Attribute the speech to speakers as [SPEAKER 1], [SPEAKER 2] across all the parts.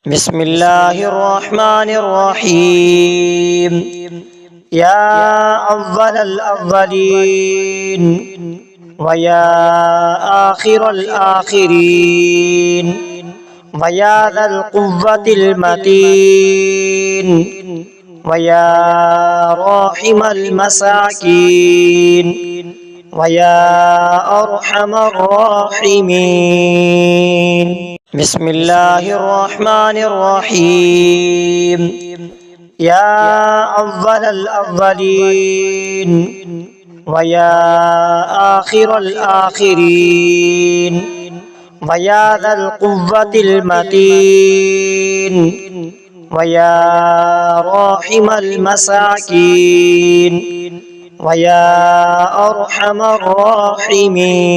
[SPEAKER 1] بسم الله الرحمن الرحيم. يا أول الأولين ويا آخر الآخرين ويا ذا القوة المتين ويا راحم المساكين ويا أرحم الراحمين. بسم الله الرحمن الرحيم. يا أول الأولين ويا آخر الآخرين ويا ذا القوة المتين ويا راحم المساكين ويا أرحم الراحمين.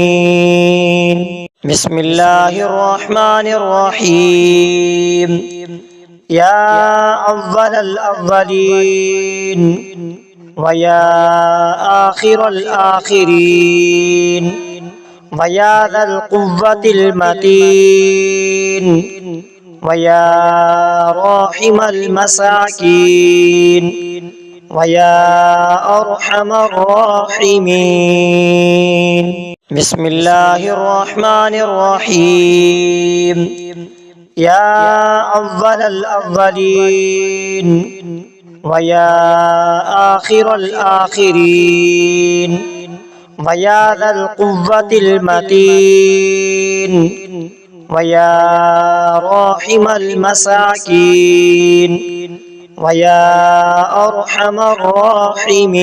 [SPEAKER 1] بسم الله الرحمن الرحيم. يا أول الأولين ويا آخر الآخرين ويا ذا القوة المتين ويا راحم المساكين ويا أرحم الراحمين. بسم الله الرحمن الرحيم. يا أول الأولين ويا آخر الآخرين ويا ذا القوة المتين ويا راحم المساكين ويا أرحم الراحمين.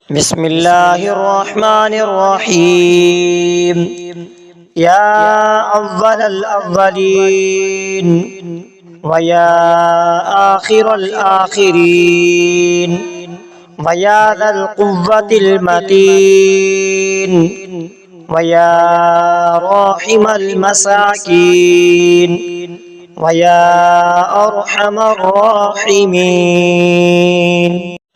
[SPEAKER 1] بسم الله الرحمن الرحيم. يا أول الأولين ويا آخر الآخرين ويا ذا القوة المتين ويا راحم المساكين ويا أرحم الراحمين.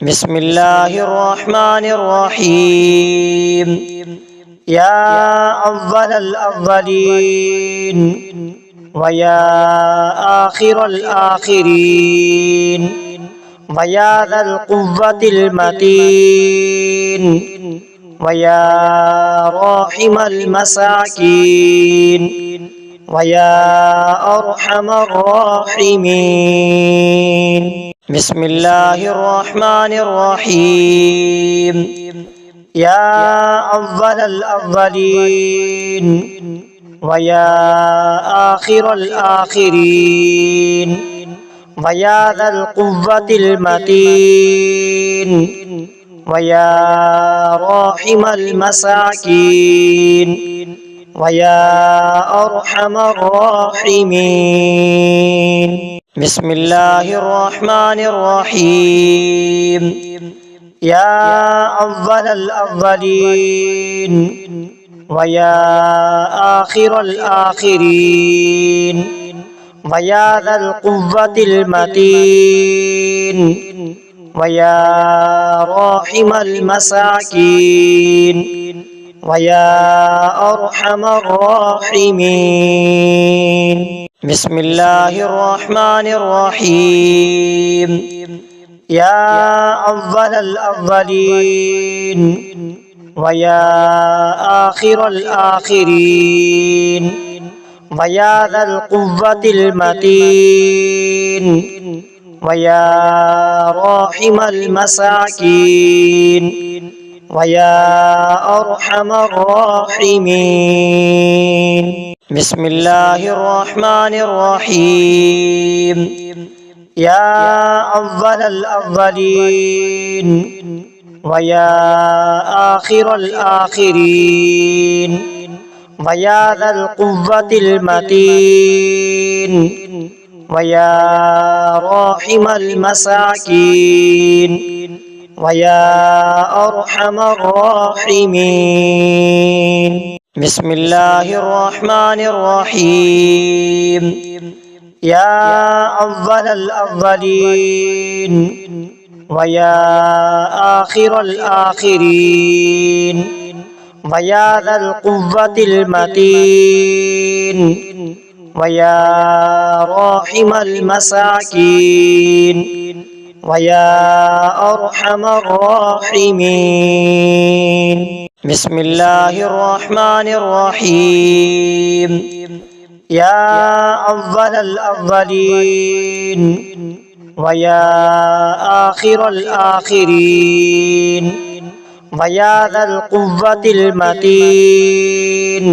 [SPEAKER 1] بسم الله الرحمن الرحيم. يا أول الأولين ويا آخر الآخرين ويا ذا القوة المتين ويا راحم المساكين ويا أرحم الراحمين. بسم الله الرحمن الرحيم. يا أول الأولين ويا آخر الآخرين ويا ذا القوة المتين ويا راحم المساكين ويا أرحم الراحمين. بسم الله الرحمن الرحيم. يا أول الأولين ويا آخر الآخرين ويا ذا القوة المتين ويا راحم المساكين ويا أرحم الراحمين. بسم الله الرحمن الرحيم. يا أول الأولين ويا آخر الآخرين ويا ذا القوة المتين ويا راحم المساكين ويا أرحم الراحمين. بسم الله الرحمن الرحيم. يا أول الأولين ويا آخر الآخرين ويا ذا القوة المتين ويا راحم المساكين ويا أرحم الراحمين. بسم الله الرحمن الرحيم. يا أول الأولين ويا آخر الآخرين ويا ذا القوة المتين ويا راحم المساكين ويا أرحم الراحمين. بسم الله الرحمن الرحيم. يا أول الأولين ويا آخر الآخرين ويا ذا القوة المتين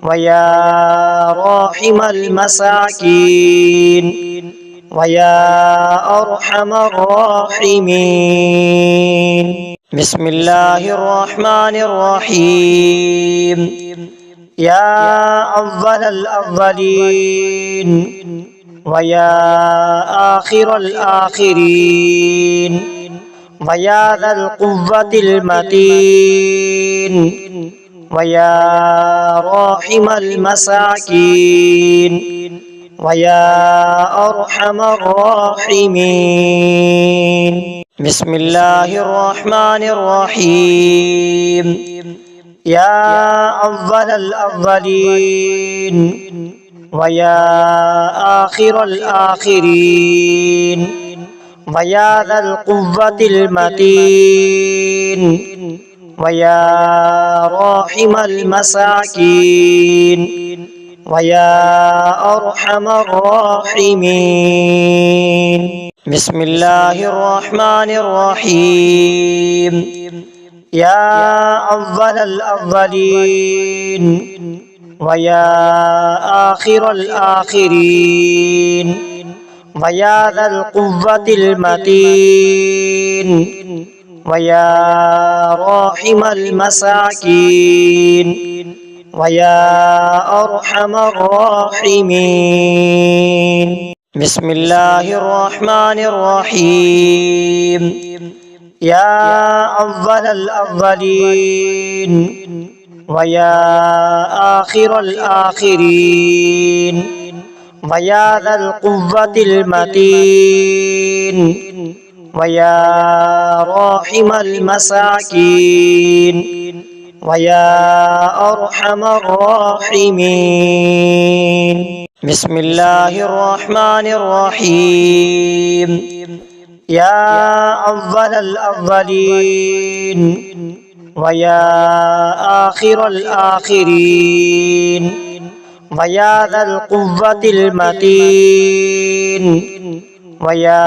[SPEAKER 1] ويا راحم المساكين ويا أرحم الراحمين. بسم الله الرحمن الرحيم. يا أول الأولين ويا آخر الآخرين ويا ذا القوة المتين ويا راحم المساكين ويا أرحم الراحمين. بسم الله الرحمن الرحيم. يا أول الأولين ويا آخر الآخرين ويا ذا القوة المتين ويا راحم المساكين ويا أرحم الراحمين. بسم الله الرحمن الرحيم. يا أول الأولين ويا آخر الآخرين ويا ذا القوة المتين ويا راحم المساكين ويا أرحم الراحمين. بسم الله الرحمن الرحيم. يا أول الأولين ويا آخر الآخرين ويا ذا القوة المتين ويا راحم المساكين ويا أرحم الراحمين. بسم الله الرحمن الرحيم. يا أول الأولين ويا آخر الآخرين ويا ذا القوة المتين ويا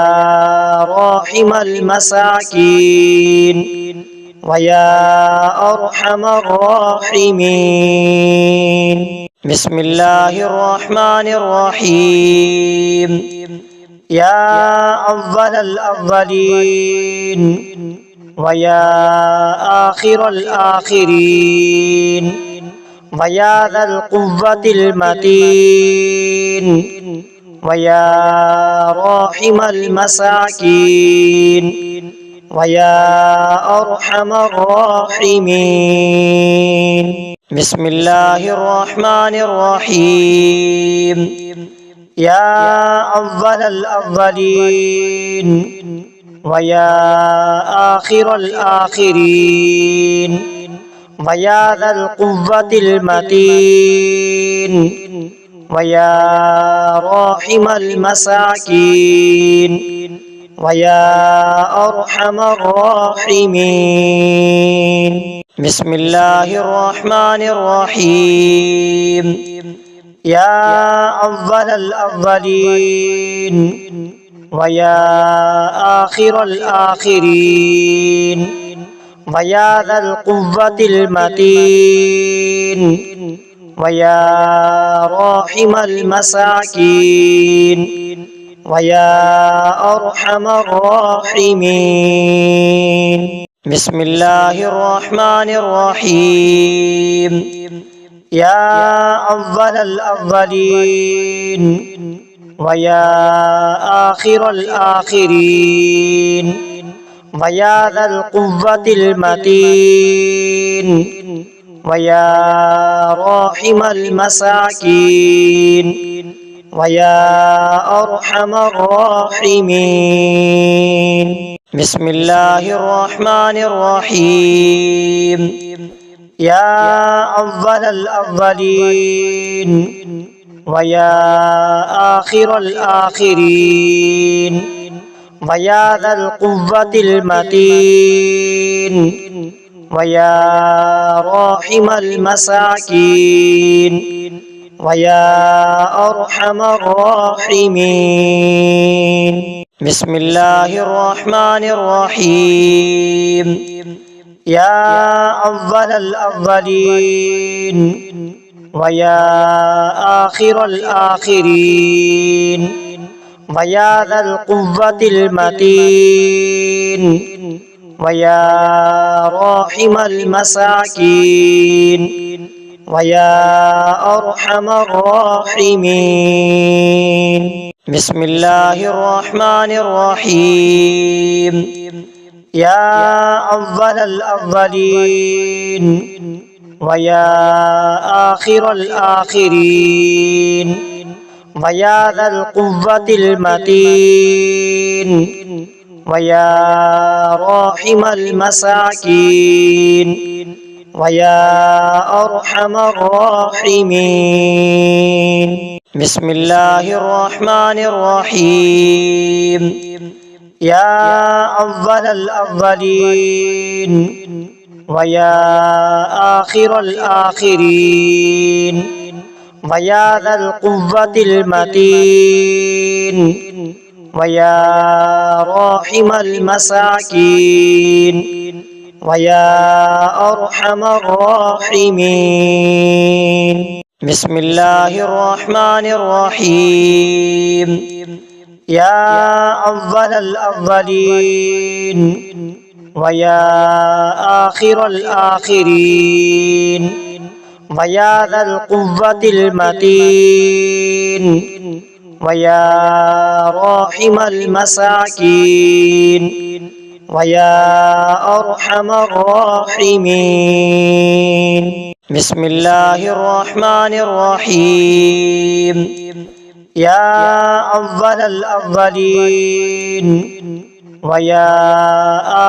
[SPEAKER 1] راحم المساكين ويا أرحم الراحمين. بسم الله الرحمن الرحيم. يا أول الأولين ويا آخر الآخرين ويا ذا القوة المتين ويا راحم المساكين ويا أرحم الراحمين. بسم الله الرحمن الرحيم. يا أول الأولين ويا آخر الآخرين ويا ذا القوة المتين ويا راحم المساكين ويا أرحم الراحمين. بسم الله الرحمن الرحيم. يا أول الأولين ويا آخر الآخرين ويا ذا القوة المتين ويا راحم المساكين ويا أرحم الراحمين. بسم الله الرحمن الرحيم. يا أول الأولين ويا آخر الآخرين ويا ذا القوة المتين ويا راحم المساكين ويا أرحم الراحمين. بسم الله الرحمن الرحيم. يا أول الأولين ويا آخر الآخرين ويا ذا القوة المتين ويا راحم المساكين ويا أرحم الراحمين. بسم الله الرحمن الرحيم. يا أول الأولين ويا آخر الآخرين ويا ذا القوة المتين ويا راحم المساكين ويا أرحم الراحمين. بسم الله الرحمن الرحيم. يا أول الأولين ويا آخر الآخرين ويا ذا القوة المتين ويا راحم المساكين ويا أرحم الراحمين. بسم الله الرحمن الرحيم. يا أول الأولين ويا آخر الآخرين ويا ذا القوة المتين ويا راحم المساكين ويا أرحم الراحمين. بسم الله الرحمن الرحيم. يا أول الأولين ويا آخر الآخرين ويا ذا القوة المتين ويا راحم المساكين ويا أرحم الراحمين. بسم الله الرحمن الرحيم. يا أول الأولين ويا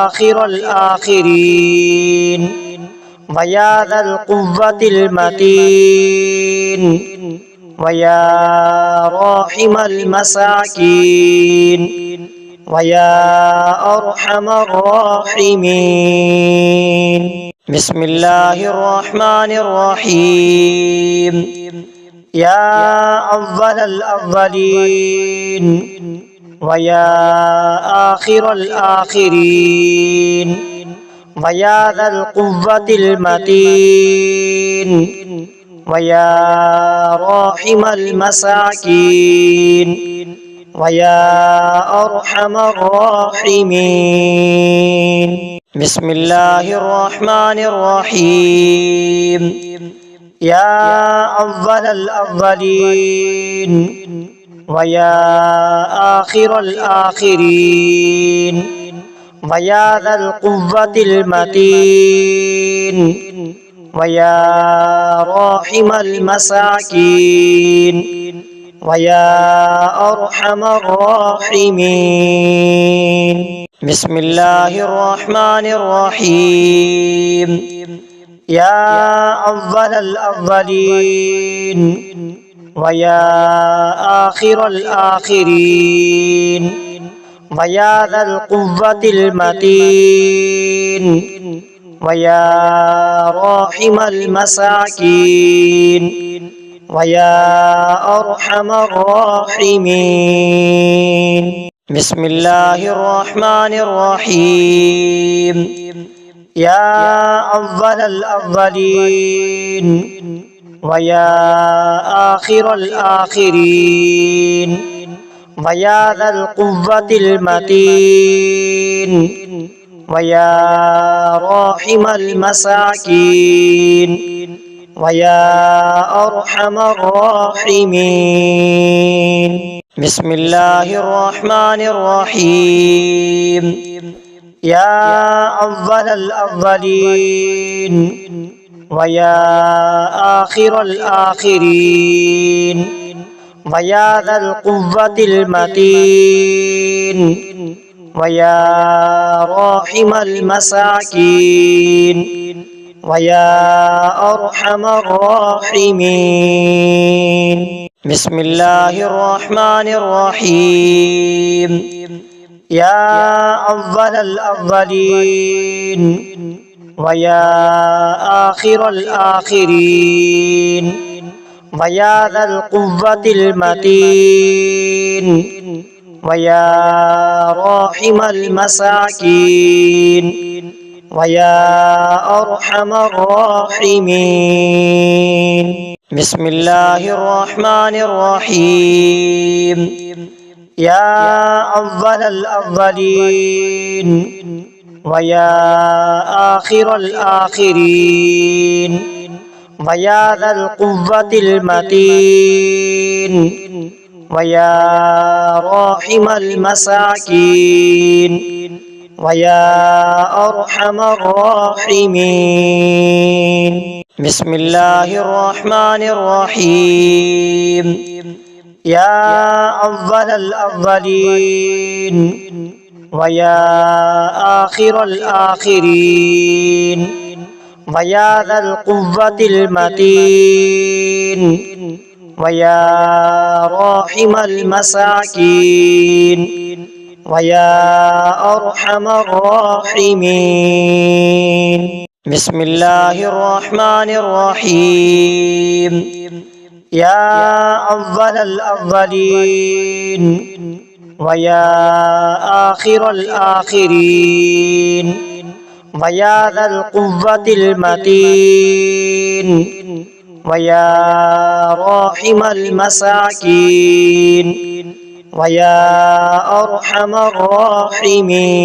[SPEAKER 1] آخر الآخرين ويا ذا القوة المتين ويا راحم المساكين ويا أرحم الراحمين. بسم الله الرحمن الرحيم. يا أول الأولين ويا آخر الآخرين ويا ذا القوة المتين ويا راحم المساكين ويا أرحم الراحمين. بسم الله الرحمن الرحيم. يا أول الأولين ويا آخر الآخرين ويا ذا القوة المتين ويا راحم المساكين ويا أرحم الراحمين. بسم الله الرحمن الرحيم. يا أول الأولين ويا آخر الآخرين ويا ذا القوة المتين ويا راحم المساكين ويا أرحم الراحمين. بسم الله الرحمن الرحيم. يا أول الأولين ويا آخر الآخرين ويا ذا القوة المتين ويا راحم المساكين ويا أرحم الراحمين. بسم الله الرحمن الرحيم. يا أول الأولين ويا آخر الآخرين ويا ذا القوة المتين ويا راحم المساكين ويا أرحم الراحمين. بسم الله الرحمن الرحيم يا أول الأولين ويا آخر الآخرين ويا ذا القوة المتين ويا راحم المساكين ويا أرحم الراحمين بسم الله الرحمن الرحيم يا أول الأولين ويا آخر الآخرين ويا ذا القوة المتين ويا راحم المساكين ويا أرحم الراحمين بسم الله الرحمن الرحيم يا أول الأولين ويا آخر الآخرين ويا ذا القوة المتين ويا راحم المساكين ويا أرحم الراحمين بسم الله الرحمن الرحيم يا أول الأولين ويا آخر الآخرين ويا ذا القوة المتين ويا راحم المساكين ويا أرحم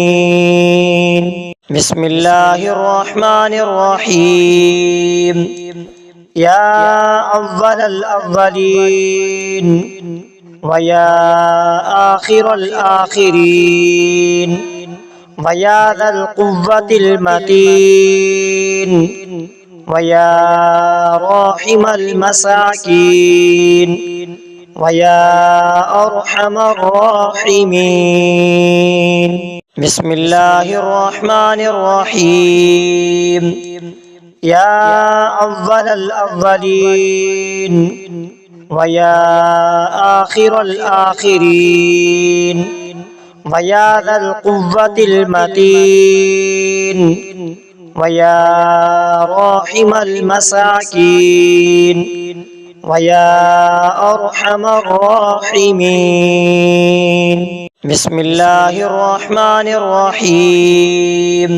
[SPEAKER 1] الراحمين بسم الله الرحمن الرحيم يا أول الأولين ويا آخر الآخرين ويا ذا القوة المتين ويا راحم المساكين ويا أرحم الراحمين بسم الله الرحمن الرحيم يا أول الأولين ويا آخر الآخرين ويا ذا القوة المتين ويا راحم المساكين ويا أرحم الراحمين بسم الله الرحمن الرحيم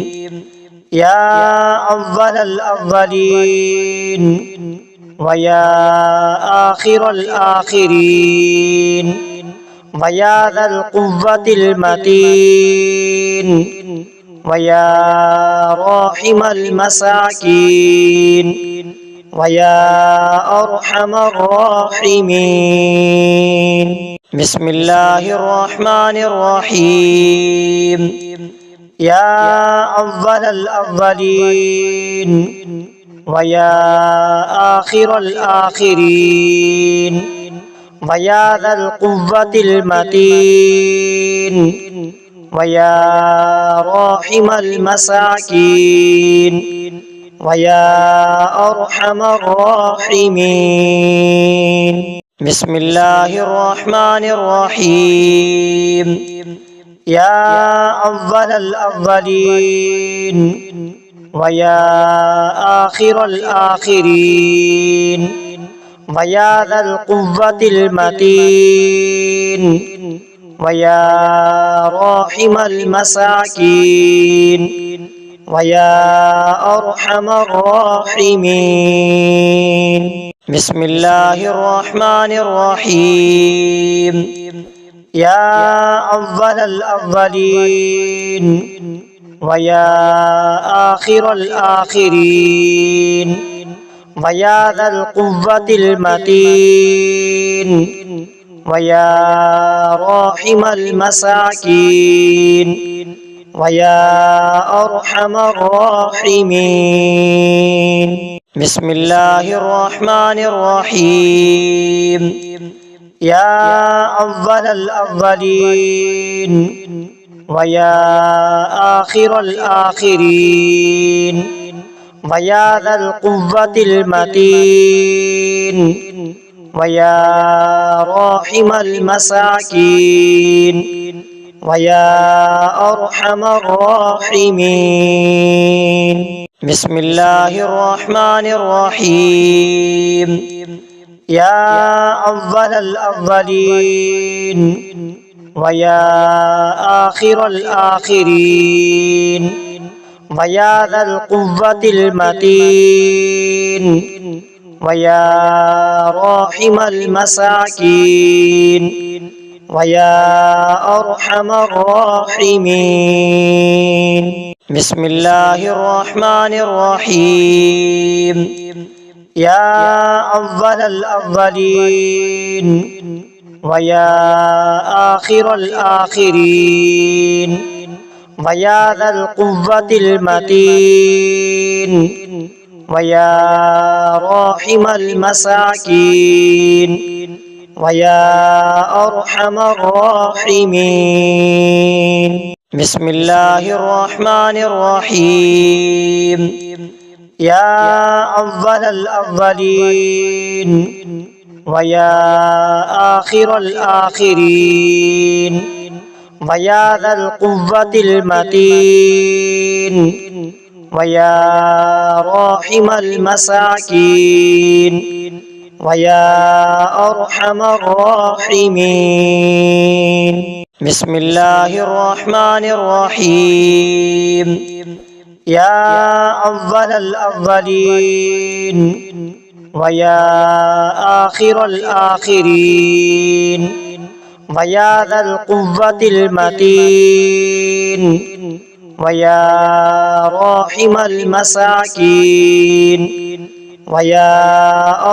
[SPEAKER 1] يا أول الأولين ويا آخر الآخرين ويا ذا القوة المتين ويا راحم المساكين ويا أرحم الراحمين بسم الله الرحمن الرحيم يا أول الأولين ويا آخر الآخرين ويا ذا القوة المتين ويا راحم المساكين ويا أرحم الراحمين بسم الله الرحمن الرحيم يا أول الأولين ويا آخر الآخرين ويا ذا القوة المتين ويا راحم المساكين ويا أرحم الراحمين بسم الله الرحمن الرحيم يا أول الأولين ويا آخر الآخرين ويا ذا القوة المتين ويا راحم المساكين ويا أرحم الراحمين بسم الله الرحمن الرحيم يا أول الأولين ويا آخر الآخرين ويا ذا القوة المتين ويا راحم المساكين ويا أرحم الراحمين. بسم الله الرحمن الرحيم. يا أول الأولين ويا آخر الآخرين ويا ذا القوة المتين ويا راحم المساكين ويا أرحم الراحمين. بسم الله الرحمن الرحيم. يا أول الأولين ويا آخر الآخرين ويا ذا القوة المتين ويا راحم المساكين ويا أرحم الراحمين. بسم الله الرحمن الرحيم. يا أول الأولين ويا آخر الآخرين ويا ذا القوة المتين ويا راحم المساكين ويا أرحم الراحمين. بسم الله الرحمن الرحيم. يا أول الأولين ويا آخر الآخرين ويا ذا القوة المتين ويا راحم المساكين ويا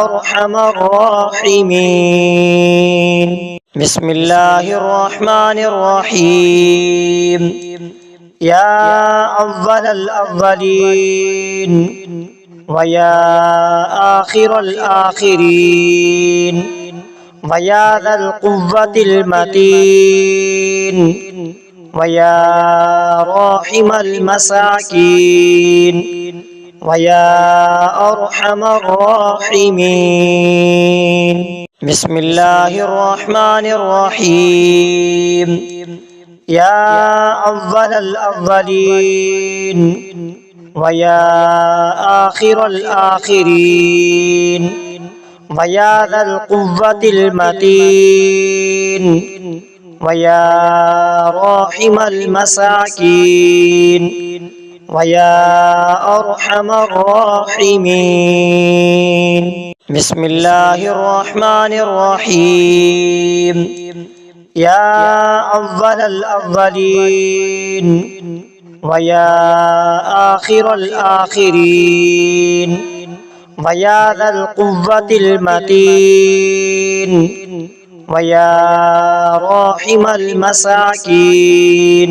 [SPEAKER 1] أرحم الراحمين. بسم الله الرحمن الرحيم. يا أول الأولين ويا آخر الآخرين ويا ذا القوة المتين ويا راحم المساكين ويا أرحم الراحمين. بسم الله الرحمن الرحيم. يا أول الأولين ويا آخر الآخرين ويا ذا القوة المتين ويا راحم المساكين ويا أرحم الراحمين. بسم الله الرحمن الرحيم. يا أول الأولين ويا آخر الآخرين ويا ذا القوة المتين ويا راحم المساكين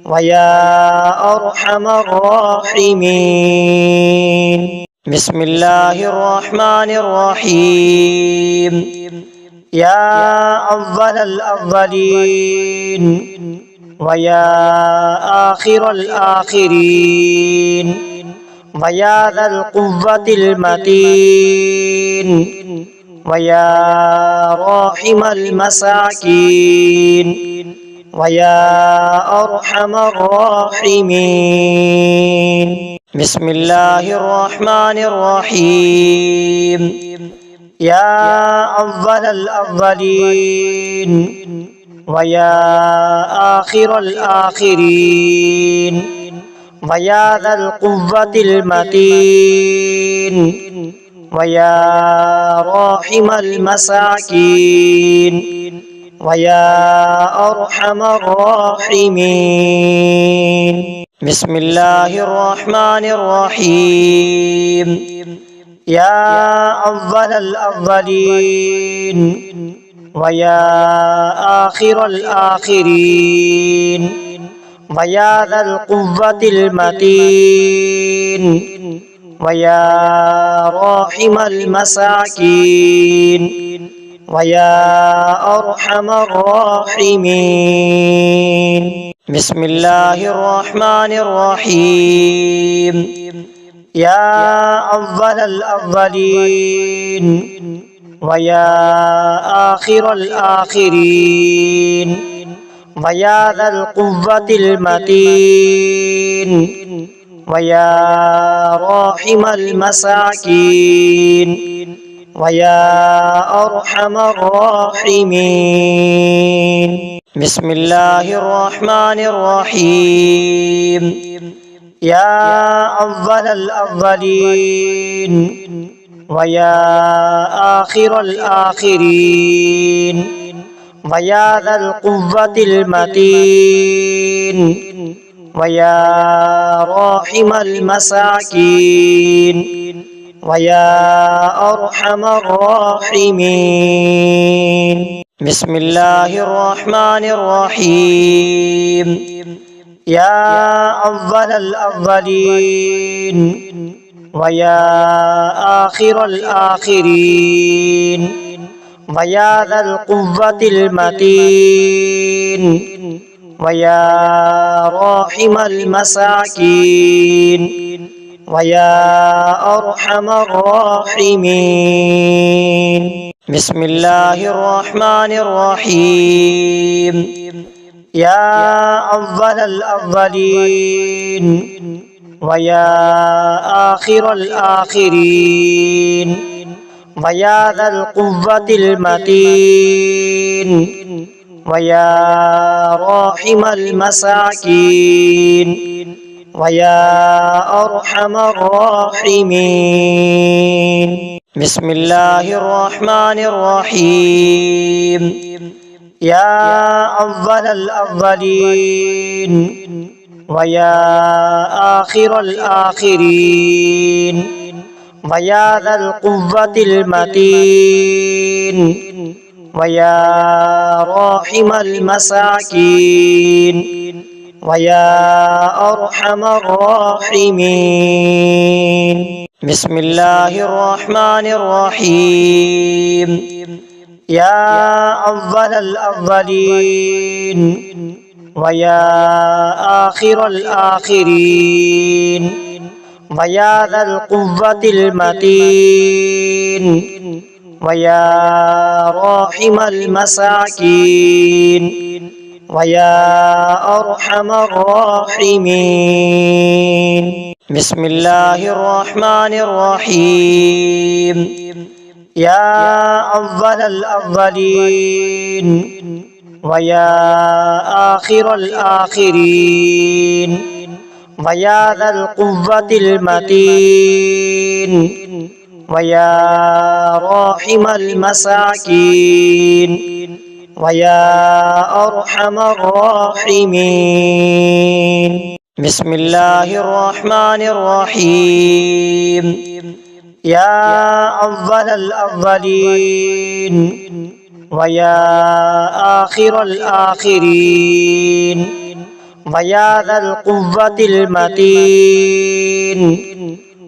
[SPEAKER 1] ويا أرحم الراحمين. بسم الله الرحمن الرحيم. يا أول الأولين ويا آخر الآخرين ويا ذا القوة المتين ويا راحم المساكين ويا أرحم الراحمين. بسم الله الرحمن الرحيم. يا أول الأولين ويا آخر الآخرين ويا ذا القوة المتين ويا راحم المساكين ويا أرحم الراحمين. بسم الله الرحمن الرحيم. يا أول الأولين ويا آخر الآخرين ويا ذا القوة المتين ويا راحم المساكين ويا أرحم الراحمين. بسم الله الرحمن الرحيم. يا أول الأولين ويا آخر الآخرين ويا ذا القوة المتين ويا راحم المساكين ويا أرحم الراحمين. بسم الله الرحمن الرحيم. يا أول الأولين ويا آخر الآخرين ويا ذا القوة المتين ويا راحم المساكين ويا أرحم الراحمين. بسم الله الرحمن الرحيم. يا أول الأولين ويا آخر الآخرين ويا ذا القوة المتين ويا راحم المساكين ويا أرحم الراحمين. بسم الله الرحمن الرحيم. يا أول الأولين ويا آخر الآخرين ويا ذا القوة المتين ويا راحم المساكين ويا أرحم الراحمين. بسم الله الرحمن الرحيم. يا أول الأولين ويا آخر الآخرين ويا ذا القوة المتين ويا راحم المساكين ويا أرحم الراحمين. بسم الله الرحمن الرحيم. يا أول الأولين ويا آخر الآخرين ويا ذا القوة المتين ويا راحم المساكين ويا أرحم الراحمين. بسم الله الرحمن الرحيم. يا أول الأولين ويا آخر الآخرين ويا ذا القوة المتين ويا راحم المساكين ويا أرحم الراحمين. بسم الله الرحمن الرحيم. يا أول الأولين ويا آخر الآخرين ويا ذا القوة المتين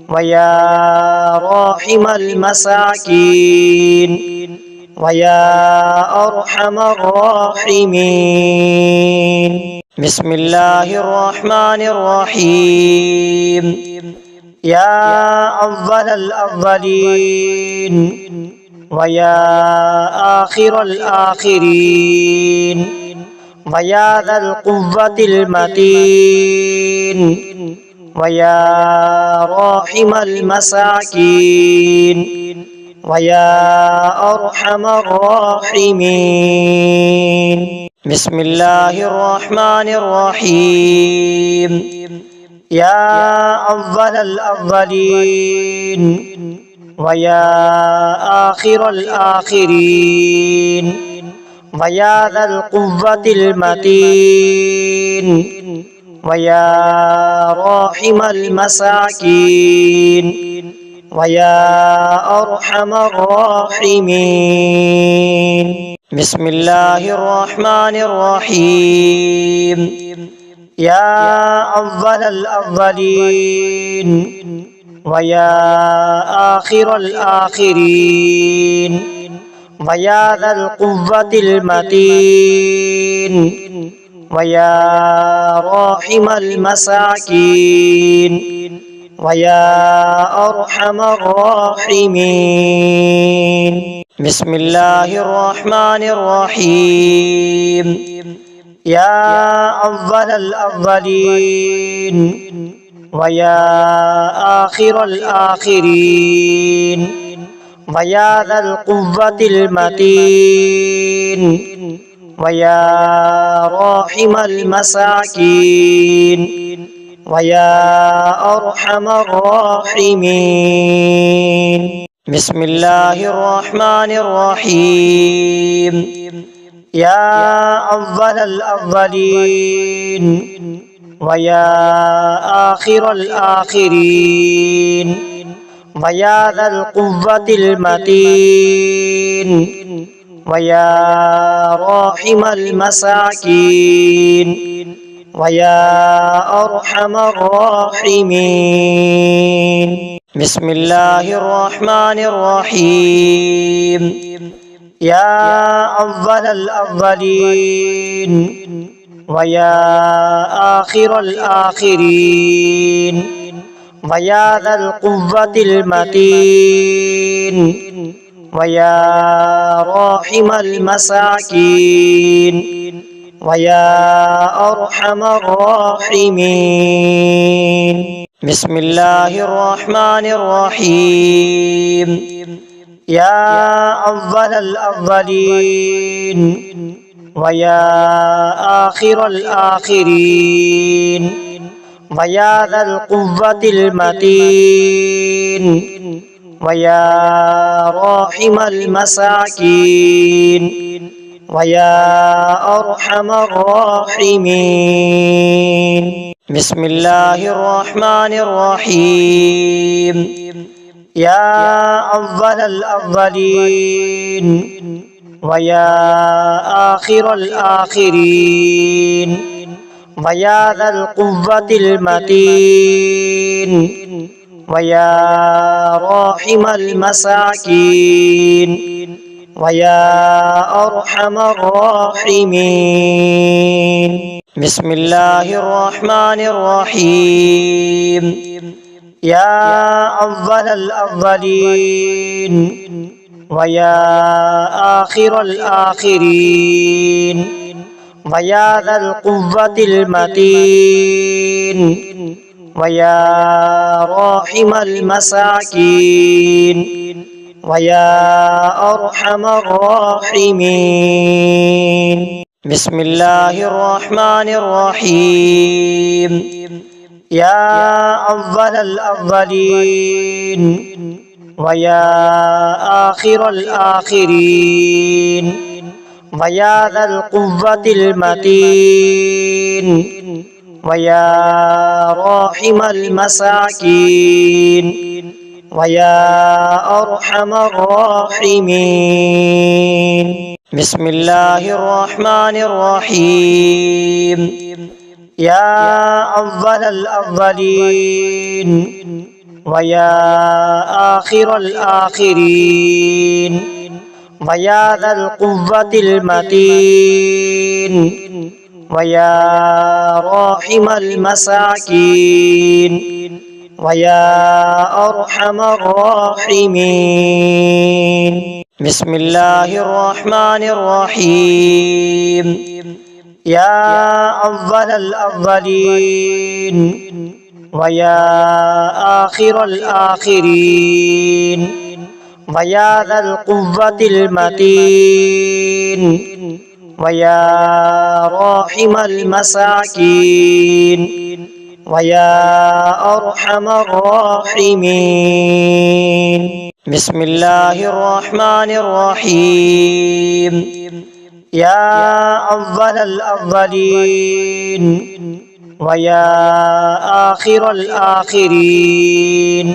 [SPEAKER 1] ويا راحم المساكين ويا أرحم الراحمين. بسم الله الرحمن الرحيم. يا أول الأولين ويا آخر الآخرين ويا ذا القوة المتين ويا راحم المساكين ويا أرحم الراحمين. بسم الله الرحمن الرحيم. يا أول الأولين ويا آخر الآخرين ويا ذا القوة المتين ويا راحم المساكين ويا أرحم الراحمين. بسم الله الرحمن الرحيم. يا أول الأولين ويا آخر الآخرين ويا ذا القوة المتين ويا راحم المساكين ويا أرحم الراحمين. بسم الله الرحمن الرحيم. يا أول الأولين ويا آخر الآخرين ويا ذا القوة المتين ويا راحم المساكين ويا أرحم الراحمين. بسم الله الرحمن الرحيم. يا أول الأولين ويا آخر الآخرين ويا ذا القوة المتين ويا راحم المساكين ويا أرحم الراحمين. بسم الله الرحمن الرحيم. يا أول الأولين ويا آخر الآخرين ويا ذا القوة المتين ويا راحم المساكين ويا أرحم الراحمين. بسم الله الرحمن الرحيم. يا أول الأولين ويا آخر الآخرين ويا ذا القوة المتين ويا راحم المساكين ويا أرحم الراحمين. بسم الله الرحمن الرحيم. يا أول الأولين ويا آخر الآخرين ويا ذا القوة المتين ويا راحم المساكين ويا أرحم الراحمين. بسم الله الرحمن الرحيم. يا أول الأولين ويا آخر الآخرين ويا ذا القوة المتين ويا راحم المساكين ويا أرحم الراحمين. بسم الله الرحمن الرحيم. يا أول الأولين ويا آخر الآخرين ويا ذا القوة المتين ويا راحم المساكين ويا أرحم الراحمين. بسم الله الرحمن الرحيم. يا أول الأولين ويا آخر الآخرين ويا ذا القوة المتين ويا راحم المساكين ويا أرحم الراحمين. بسم الله الرحمن الرحيم. يا أول الأولين ويا آخر الآخرين ويا ذا القوة المتين ويا راحم المساكين ويا أرحم الراحمين. بسم الله الرحمن الرحيم. يا أول الأولين ويا آخر الآخرين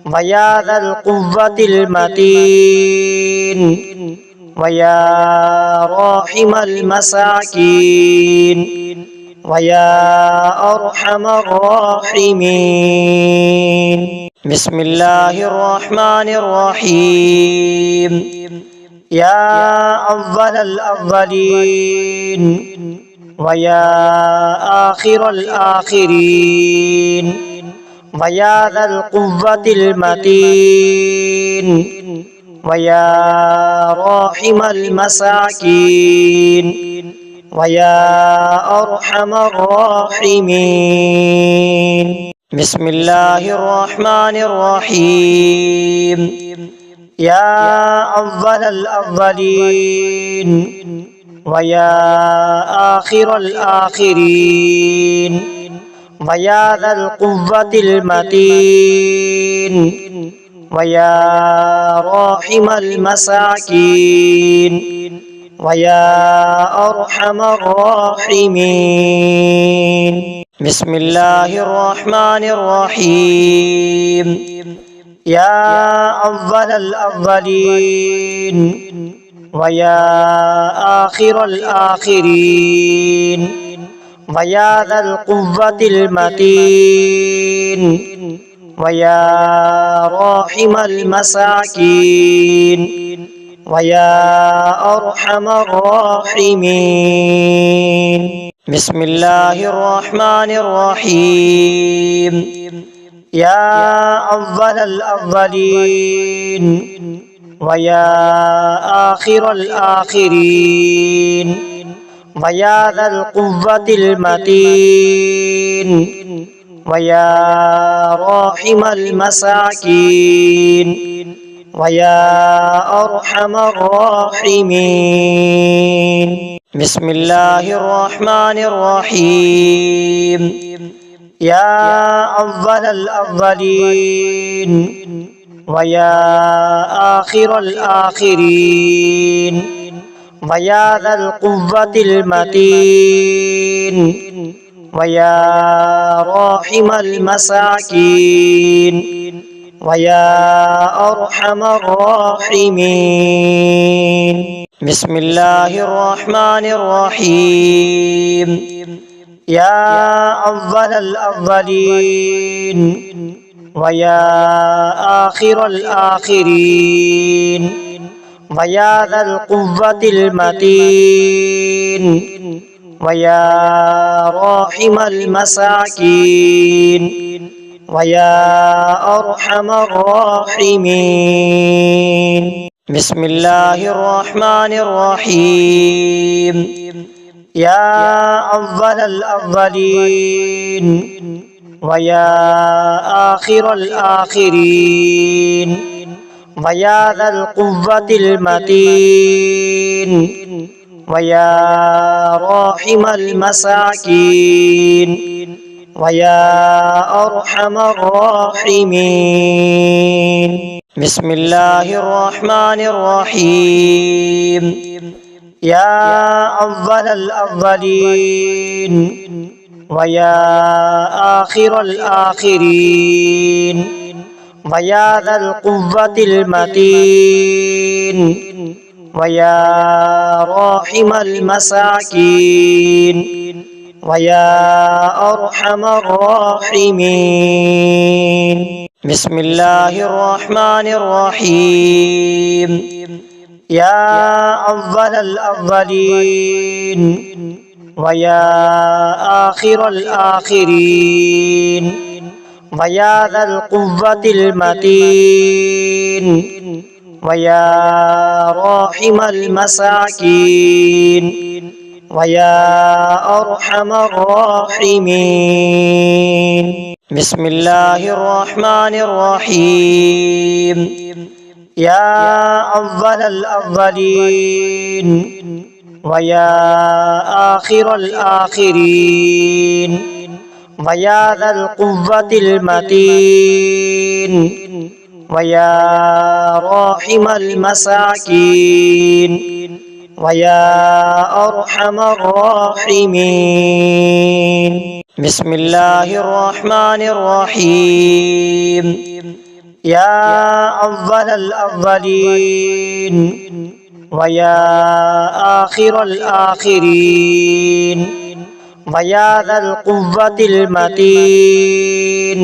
[SPEAKER 1] ويا ذا القوة المتين ويا راحم المساكين ويا أرحم الراحمين. بسم الله الرحمن الرحيم. يا أول الأولين ويا آخر الآخرين ويا ذا القوة المتين ويا راحم المساكين ويا أرحم الراحمين. بسم الله الرحمن الرحيم. يا أول الأولين ويا آخر الآخرين ويا ذا القوة المتين ويا راحم المساكين ويا أرحم الراحمين. بسم الله الرحمن الرحيم. يا أول الأولين ويا آخر الآخرين ويا ذا القوة المتين ويا راحم المساكين ويا أرحم الراحمين. بسم الله الرحمن الرحيم. يا أول الأولين ويا آخر الآخرين ويا ذا القوة المتين ويا راحم المساكين ويا أرحم الراحمين. بسم الله الرحمن الرحيم. يا أول الأولين ويا آخر الآخرين ويا ذا القوة المتين ويا راحم المساكين ويا أرحم الراحمين. بسم الله الرحمن الرحيم. يا أول الأولين ويا آخر الآخرين ويا ذا القوة المتين ويا راحم المساكين ويا أرحم الراحمين. بسم الله الرحمن الرحيم. يا أول الأولين ويا آخر الآخرين ويا ذا القوة المتين ويا راحم المساكين ويا أرحم الراحمين. بسم الله الرحمن الرحيم. يا أول الأولين ويا آخر الآخرين ويا ذا القوة المتين ويا راحم المساكين ويا أرحم الراحمين. بسم الله الرحمن الرحيم. يا أول الأولين ويا آخر الآخرين ويا ذا القوة المتين ويا راحم المساكين ويا أرحم الراحمين. بسم الله الرحمن الرحيم. يا أول الأولين ويا آخر الآخرين ويا ذا القوة المتين ويا راحم المساكين ويا أرحم الراحمين. بسم الله الرحمن الرحيم. يا أول الأولين ويا آخر الآخرين ويا ذا القوة المتين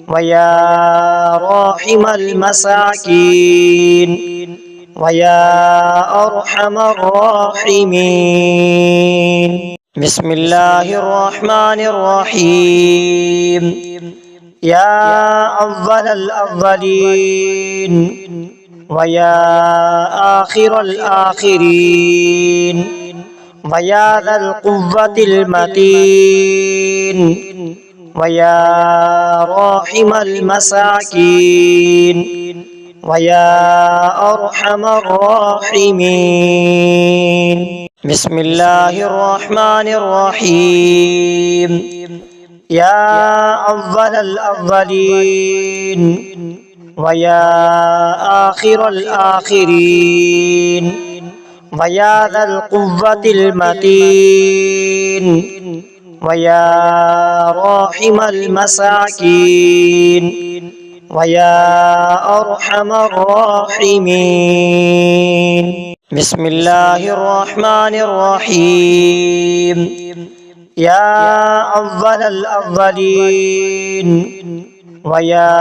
[SPEAKER 1] ويا راحم المساكين ويا أرحم الراحمين. بسم الله الرحمن الرحيم. يا أول الأولين ويا آخر الآخرين ويا ذا القوة المتين ويا راحم المساكين ويا أرحم الراحمين. بسم الله الرحمن الرحيم. يا أول الأولين ويا آخر الآخرين ويا ذا القوة المتين ويا راحم المساكين ويا أرحم الراحمين. بسم الله الرحمن الرحيم. يا أول الأولين ويا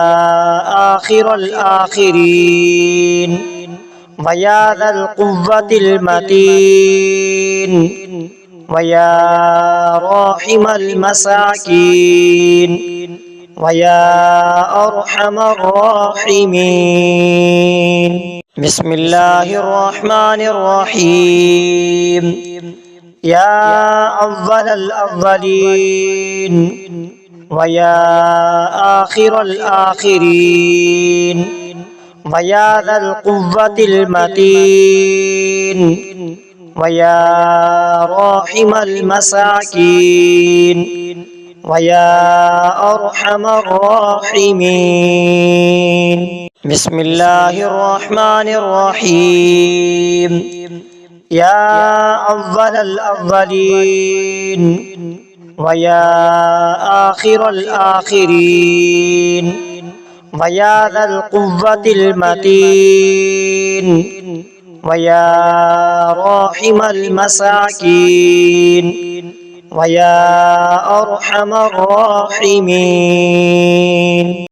[SPEAKER 1] آخر الآخرين ويا ذا القوة المتين ويا راحم المساكين ويا أرحم الراحمين. بسم الله الرحمن الرحيم. يا أول الأولين ويا آخر الآخرين ويا ذا القوة المتين ويا راحم المساكين ويا أرحم الراحمين. بسم الله الرحمن الرحيم. يا أول الأولين ويا آخر الآخرين ويا ذا القوة المتين ويا راحم المساكين ويا أرحم الراحمين.